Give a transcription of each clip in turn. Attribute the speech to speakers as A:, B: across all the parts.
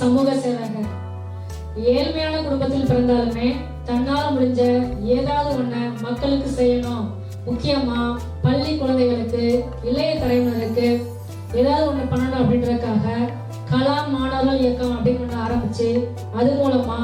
A: சமூக சேவகர். ஏழ்மையான குடும்பத்தில் பிறந்தாலுமே தன்னால் முடிஞ்ச ஏதாவது ஒண்ணு மக்களுக்கு செய்யணும், முக்கியமா பள்ளி குழந்தைகளுக்கு, இளைய தலைமுறைக்கு ஏதாவது ஒண்ணு பண்ணணும் அப்படின்றதுக்காக கலாம் மாணவர்கள் இயக்கம் அப்படின்னு ஒண்ணு ஆரம்பிச்சு அது மூலமா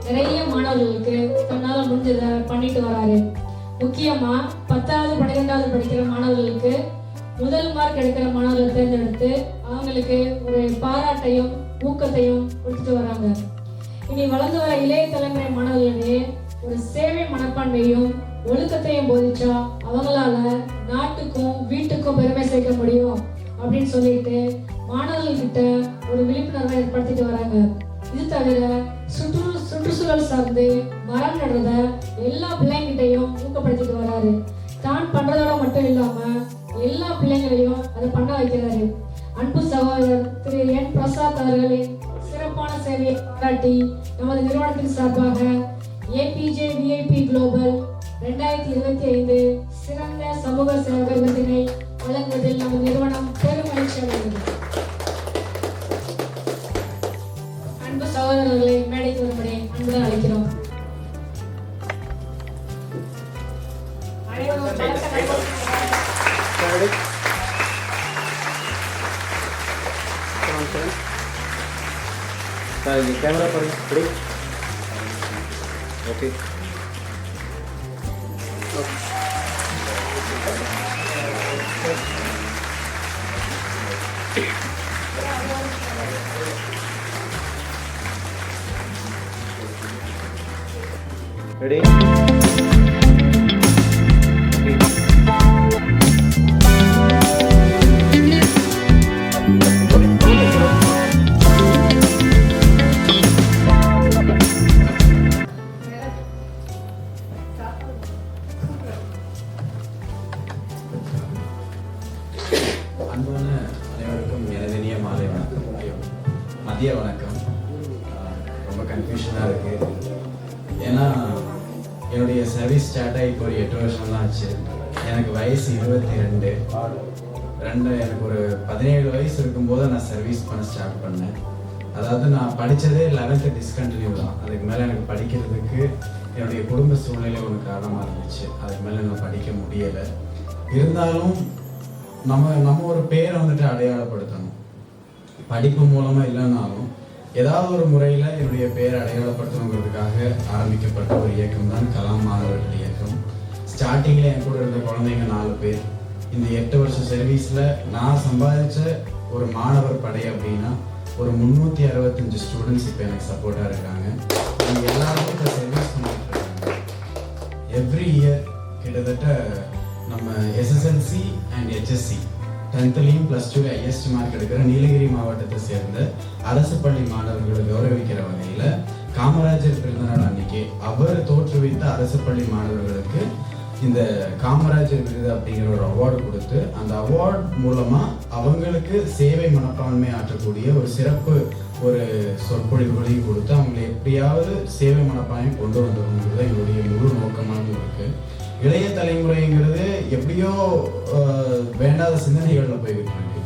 A: நிறைய மாணவர்களுக்கு தன்னால முடிஞ்சதை பண்ணிட்டு வராரு. முக்கியமா 10வது 12வது படிக்கிற மாணவர்களுக்கு முதல் மார்க் எடுக்கிற மாணவர்களை தேர்ந்தெடுத்து அவங்களுக்கு ஒரு பாராட்டையும் ஊக்கத்தையும் கொடுத்துட்டு வராங்க. இனி வளர்ந்து வர இளைய தலைமுறை மாணவர்களிடையே ஒரு சேவை மனப்பான்மையும் ஒழுக்கத்தையும் போதிச்சா அவங்களால நாட்டுக்கும் வீட்டுக்கும் பெருமை சேர்க்க முடியும் அப்படின்னு சொல்லிட்டு மாணவர்கள்கிட்ட ஒரு விழிப்புணர்வை ஏற்படுத்திட்டு வராங்க. இது தவிர சுற்றுச்சூழல் சார்ந்து மரம் நடுறத எல்லா பிள்ளைங்கிட்டையும் ஊக்கப்படுத்திட்டு வராரு. தான் பண்றதோட மட்டும் இல்லாம எல்லா பிள்ளைங்களையும் அதை பண்ண வைக்கிறாரு. அன்பு சகோதரர் திரு என் பிரசாத் அவர்களின் சிறப்பான சேவையை பாராட்டி நமது நிறுவனத்தின் சார்பாக ஏபிஜே விஐபி குளோபல் 2025 சிறந்த சமூக சேவகர் விருதினை வழங்குவதில் நமது நிறுவனம் பெருமகிழ்ச்சி அடைகிறது. அன்பு சகோதரர்களை மேடைக்கு வரும்படி அன்புடன் அழைக்கிறோம்.
B: कैमरा पर ओके रेडी
C: அன்பான அனைவருக்கும் எனதினிய மாலை வணக்கம், மதிய வணக்கம். ரொம்ப கன்ஃபியூஷனாக இருக்குது. ஏன்னா என்னுடைய சர்வீஸ் ஸ்டார்ட் ஆகி இப்போ ஒரு 8 வருஷம் தான் ஆச்சு. எனக்கு வயசு 22. எனக்கு ஒரு 17 வயசு இருக்கும்போது நான் சர்வீஸ் பண்ண ஸ்டார்ட் பண்ணேன். அதாவது நான் படித்ததே 11th டிஸ்கண்டினியூ தான். அதுக்கு மேலே எனக்கு படிக்கிறதுக்கு என்னுடைய குடும்ப சூழ்நிலை ஒன்று காரணமாக இருந்துச்சு. அதுக்கு மேலே நான் படிக்க முடியலை. இருந்தாலும் நம்ம ஒரு பேரை வந்துட்டு அடையாளப்படுத்தணும். படிப்பு மூலமாக இல்லைன்னாலும் ஏதாவது ஒரு முறையில் என்னுடைய பேரை அடையாளப்படுத்தணுங்கிறதுக்காக ஆரம்பிக்கப்பட்ட ஒரு இயக்கம் தான் கலாம் மாணவர்கள் இயக்கம். ஸ்டார்டிங்கில் என் கூட இருந்த குழந்தைங்க 4 பேர். இந்த 8 வருஷ சர்வீஸில் நான் சம்பாதிச்ச ஒரு மாணவர் படை அப்படின்னா ஒரு 365 ஸ்டூடெண்ட்ஸ் இப்போ எனக்கு சப்போர்ட்டாக இருக்காங்க. அவங்க எல்லாருக்கும் இப்போ சர்வீஸ் பண்ணிட்டு இருக்காங்க. எவ்ரி இயர் கிட்டத்தட்ட நம்ம SSLC and HSC 10th +2 highest mark எடுக்கிற நீலகிரி மாவட்டத்தை சேர்ந்த அரசு பள்ளி மாணவர்களை கௌரவிக்கிற வகையில் காமராஜர் பிறந்தநாள் அன்னைக்கு அவர் தோற்றுவித்த அரசு பள்ளி மாணவர்களுக்கு இந்த காமராஜர் விருது அப்படிங்கிற ஒரு அவார்டு கொடுத்து அந்த அவார்டு மூலமா அவங்களுக்கு சேவை மனப்பான்மை ஆற்றக்கூடிய ஒரு சிறப்பு ஒரு சொற்பொழிவுகளையும் கொடுத்து அவங்களை எப்படியாவது சேவை மனப்பான்மை கொண்டு வந்துடணுங்கிறது எங்களுடைய முழு நோக்கமாகவும் இருக்கு. இளைய தலைமுறைங்கிறது எப்படியோ வேண்டாத சிந்தனைகளில் போய்கிட்டு இருக்கு.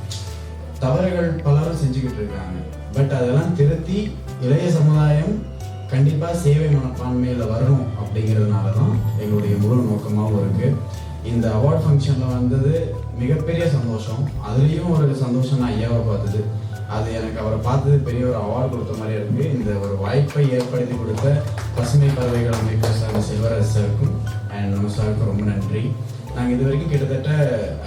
C: தவறுகள் பலரும் செஞ்சுக்கிட்டு இருக்காங்க. பட் அதெல்லாம் திருத்தி இளைய சமுதாயம் கண்டிப்பா சேவை மனப்பான்மையில வரணும் அப்படிங்கிறதுனால தான் எங்களுடைய முழு நோக்கமாகவும் இருக்கு. இந்த அவார்ட் ஃபங்க்ஷன்ல வந்தது மிகப்பெரிய சந்தோஷம். அதுலேயும் ஒரு சந்தோஷம் நான் ஐயாவை பார்த்தது. அது எனக்கு அவரை பார்த்தது பெரிய ஒரு அவார்டு கொடுத்த மாதிரி இருக்கு. இந்த ஒரு வாய்ப்பை ஏற்படுத்தி கொடுத்த பசுமை பறவைகள் அமைப்பு சார் செல்வராஜ் சாருக்கும் அண்ட் நம்ம சாருக்கும் ரொம்ப நன்றி. நாங்கள் இது வரைக்கும் கிட்டத்தட்ட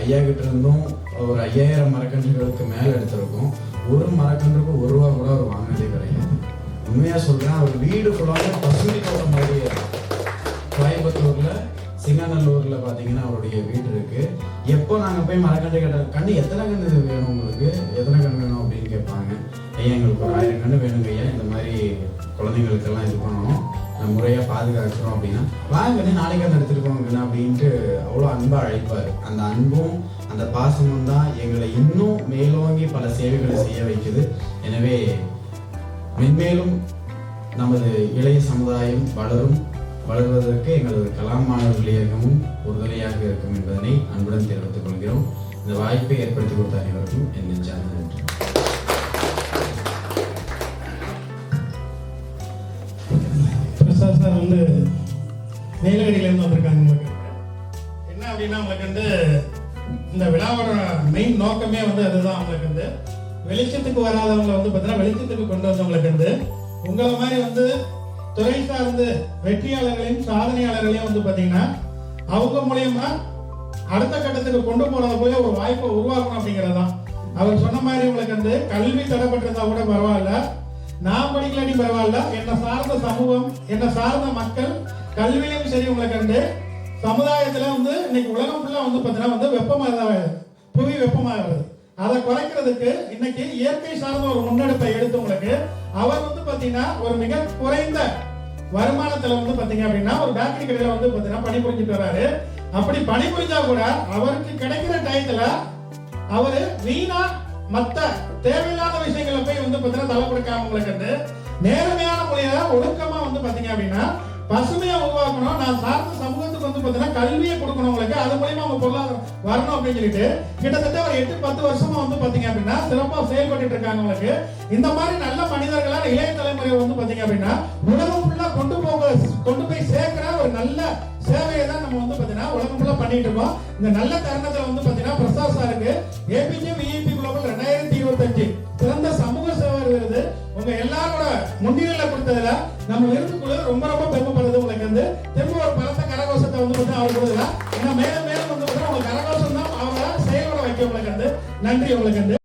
C: ஐயா கிட்ட இருந்தும் ஒரு 5000 மரக்கன்றுகளுக்கு மேலே எடுத்திருக்கோம். ஒரு மரக்கன்றுக்கு ₹1 கூட அவர் வாங்கினதே கிடையாது. உண்மையாக சொல்கிறேன், அவர் வீடு ஃபுல்லாக பசுமை தோட்டம் மாதிரியே இருக்கும். கோயம்புத்தூரில் சிங்கநல்லூரில் பார்த்தீங்கன்னா அவருடைய வீடு இருக்குது. எப்போ நாங்கள் போய் மரக்கன்று கன்று எத்தனை கன்று வேணும் உங்களுக்கு, எத்தனை கன்று வேணும் அப்படின்னு கேட்பாங்க. ஐயா எங்களுக்கு ஒரு 1000 கன்று வேணுங்க ஐயா, இந்த மாதிரி குழந்தைங்களுக்கெல்லாம் இது பண்ணணும், நம்ம முறையாக பாதுகாக்கிறோம் அப்படின்னா வாங்க நாளைக்கு அந்த எடுத்துகிட்டு போங்கண்ணா அப்படின்ட்டு அவ்வளோ அன்பாக அழைப்பார். அந்த அன்பும் அந்த பாசமும் தான் எங்களை இன்னும் மேலோங்கி பல சேவைகளை செய்ய வைக்குது. எனவே மென்மேலும் நமது இளைய சமுதாயம் வளர்வதற்கு எங்களது கலாம் மாணவர்கள் இயக்கமும் உறுதுணையாக இருக்கும் என்பதனை அன்புடன் தெரிவித்துக் கொள்கிறோம். இந்த வாய்ப்பை ஏற்படுத்தி கொடுத்த அனைவருக்கும் என் நெஞ்சார்ந்த நன்றி.
D: சார் வந்து நீலகிரியிலேருந்து வந்திருக்காங்க. உங்களுக்கு என்ன அப்படின்னா உங்களுக்கு வந்து இந்த விழாவோட மெயின் நோக்கமே வந்து அதுதான். உங்களுக்கு வந்து வெளிச்சத்துக்கு வராதவங்களை வந்து பார்த்தீங்கன்னா வெளிச்சத்துக்கு கொண்டு வந்தவங்களுக்கு வந்து உங்களை மாதிரி வந்து துறை சார்ந்து வெற்றியாளர்களையும் சாதனையாளர்களையும் வந்து பார்த்தீங்கன்னா அவங்க மூலியமா அடுத்த கட்டத்துக்கு கொண்டு போனதை போய் ஒரு வாய்ப்பை உருவாக்கணும் அப்படிங்கிறது தான். அவர் சொன்ன மாதிரி உங்களுக்கு வந்து கல்வி தரப்பட்டிருந்தா கூட பரவாயில்ல, நான் படிக்கலாட்டி பரவாயில்ல, என்னை சார்ந்த சமூகம், என்னை சார்ந்த மக்கள் கல்வியிலும் சரி உங்களுக்கு வந்து சமுதாயத்துல வந்து இன்னைக்கு உலகம் ஃபுல்லா வந்து பார்த்தீங்கன்னா வந்து வெப்பமாக புவி வெப்பமாகிறது. அதை குறைக்கிறதுக்கு இன்னைக்கு இயற்கை சார்ந்த ஒரு முன்னெடுப்பை எடுத்து உங்களுக்கு அவர் வந்து பாத்தீங்கன்னா ஒரு மிக குறைந்த வருமானத்துல வந்து பாத்தீங்க அப்படின்னா ஒரு பேக்கரி கடையில வந்து பாத்தீங்கன்னா பணிபுரிஞ்சிட்டு வராரு. அப்படி பணிபுரிஞ்சா கூட அவருக்கு கிடைக்கிற டயத்துல அவரு வீணா மத்த தேவையில்லாத விஷயங்களை போய் வந்து பாத்தீங்கன்னா தலை கொடுக்காம உங்களுக்கு வந்து நேர்மையான முறையில ஒழுக்கமா வந்து பாத்தீங்க அப்படின்னா பசுமையா உருவாக்கணும், நான் சார்ந்த சமூகத்துக்கு வந்து பாத்தீங்கன்னா கல்வியை கொடுக்கணும் உங்களுக்கு, அது மூலியமா அவங்க பொருளாதாரம் வரணும் அப்படின்னு சொல்லிட்டு கிட்டத்தட்ட ஒரு 8-10 வருஷமா வந்து பாத்தீங்க அப்படின்னா சிறப்பா செயல்பட்டு இருக்காங்க. உங்களுக்கு இந்த மாதிரி நல்ல மனிதர்களா இளைய தலைமுறை வந்து பாத்தீங்க அப்படின்னா உலகம் ஃபுல்லா கொண்டு போய் சேர்க்கிற ஒரு நல்ல சேவையை தான் நம்ம வந்து பாத்தீங்கன்னா உலகம் ஃபுல்லா பண்ணிட்டு இருக்கோம். இந்த நல்ல தருணத்துல வந்து பாத்தீங்கன்னா பிரசாத் சாருக்கு ஏபிஜே விஐபி குளோபல் 2025 சிறந்த சமூக சேவர் விருது உங்க எல்லாரோட முன்னிலையில கொடுத்ததுல நம்ம விருதுக்குழு ரொம்ப ரொம்ப பெருமைப்படுது. உங்களுக்கு வந்து திரும்ப ஒரு பலத்த கரகோஷத்தை வந்து பார்த்தா அவர் கொடுக்குறா. ஏன்னா மேலும் மேலும் வந்து பார்த்தா உங்களுக்கு கரகோஷம் தான் அவரை செயல்பட வைக்க உங்களுக்கு வந்து நன்றி உங்களுக்கு வந்து